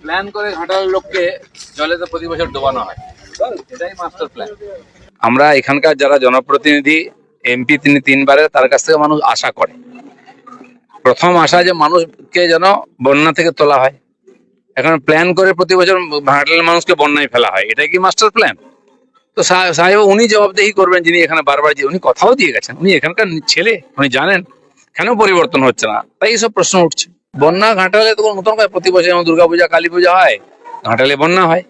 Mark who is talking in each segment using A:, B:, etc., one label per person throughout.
A: Plan করে ঘাটালের লোককে জলেতে প্রতি বছর ডোবানো হয়, এটাই মাস্টার প্ল্যান। আমরা এখানকার যারা জনপ্রতিনিধি এমপি তিনি তিনবারের, তার কাছ থেকে মানুষ আশা করে, প্রথম আশা যে মানুষকে যেন বন্যা থেকে তোলা হয়। এখন প্ল্যান করে প্রতি বছর ঘাটালের মানুষকে বন্যায় ফেলা হয়, এটাই কি মাস্টার প্ল্যান? তো সাহেব উনি জবাবদেহি করবেন, যিনি এখানে বারবার যে উনি কথাও দিয়ে গেছেন, উনি এখানকার ছেলে, উনি জানেন কেন পরিবর্তন হচ্ছে না, তাই এইসব প্রশ্ন উঠছে। বন্যা ঘাটালে তো কোনো নতুন হয়, প্রতি বছর যেমন দুর্গাপূজা কালী পূজা হয়, ঘাটালে বন্যা হয়।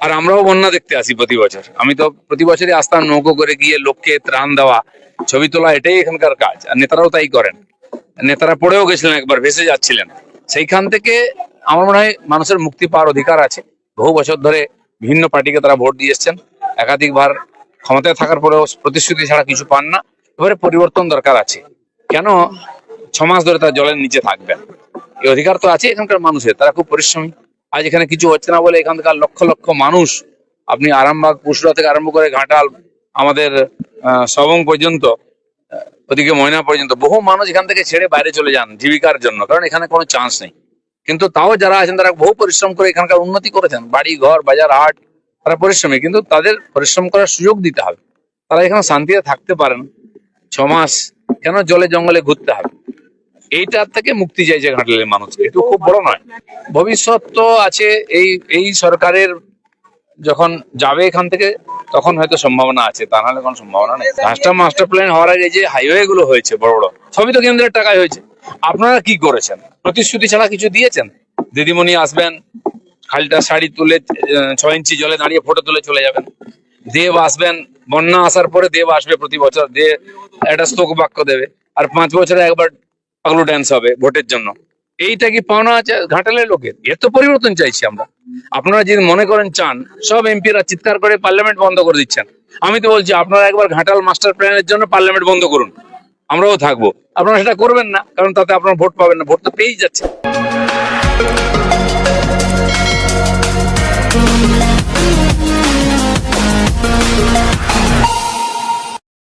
A: আর আমরাও বন্যা দেখতে আসি প্রতি বছর। আমি তো প্রতি বছরই আসতাম নৌকো করে গিয়ে লোককে ত্রাণ দেওয়া, ছবি তোলা, এটাই এখানকার কাজ। আর নেতারাও তাই করেন। নেতারা পড়েও গেছিলেন, একবার ভেসে যাচ্ছিলেন। সেইখান থেকে আমার মনে হয় মানুষের মুক্তি পাওয়ার অধিকার আছে। বহু বছর ধরে বিভিন্ন পার্টিকে তারা ভোট দিয়ে এসছেন, একাধিকবার ক্ষমতায় থাকার পরেও প্রতিশ্রুতি ছাড়া কিছু পান না। এবারে পরিবর্তন দরকার আছে। কেন 6 মাস ধরে তারা জলের নিচে থাকবেন? এই অধিকার তো আছে এখানকার মানুষের, তারা খুব পরিশ্রমী। আজ এখানে কিছু হচ্ছে না বলে এখানকার লক্ষ লক্ষ মানুষ, আপনি আরামবাগ পুশুরা থেকে আরম্ভ করে ঘাটাল, আমাদের সবং পর্যন্ত, ওদিকে ময়না পর্যন্ত, বহু মানুষ এখান থেকে ছেড়ে বাইরে চলে যান জীবিকার জন্য, কারণ এখানে কোনো চান্স নেই। কিন্তু তাও যারা আছেন তারা বহু পরিশ্রম করে এখানকার উন্নতি করেছেন, বাড়ি ঘর বাজার হাট, তারা পরিশ্রমী, কিন্তু তাদের পরিশ্রম করার সুযোগ দিতে হবে। তারা এখানে শান্তিতে থাকতে পারেন। 6 মাস কেন জলে জঙ্গলে ঘুরতে হবে? এইটার থেকে মুক্তি চাইছে ঘাটালের মানুষ, একটু খুব বড় নয়। ভবিষ্যৎ তো আছে, এই সরকারের যখন যাবে এখান থেকে তখন হয়তো সম্ভাবনা আছে, তা নাহলে কোনো সম্ভাবনা নেই। মাস্টার প্ল্যান হওয়ার আগে যে হাইওয়ে গুলো হয়েছে বড় বড়, সবই তো কেন্দ্রের টাকায় হয়েছে। আপনারা কি করেছেন? প্রতিশ্রুতি ছাড়া কিছু দিয়েছেন? দিদিমণি আসবেন, খালটা শাড়ি তুলে 6 ইঞ্চি জলে দাঁড়িয়ে ফটো তুলে চলে যাবেন। দেব আসবেন, বন্যা আসার পরে দেব আসবে প্রতি বছর, দিয়ে একটা স্তোক বাক্য দেবে, আর 5 বছরে একবার পাগলু ড্যান্স হবে ভোটের জন্য। এইটা কি পাওনা আছে ঘাটালের লোকের? এর তো পরিবর্তন চাইছি আমরা। আপনারা যদি মনে করেন চান, সব এমপিরা চিৎকার করে পার্লামেন্ট বন্ধ করে দিচ্ছেন। আমি তো বলছি আপনারা একবার ঘাটাল মাস্টার প্ল্যানের জন্য পার্লামেন্ট বন্ধ করুন, আমরাও থাকবো। আপনারা সেটা করবেন না, কারণ তাতে আপনারা ভোট পাবেন না, ভোট তো পেয়েই যাচ্ছে।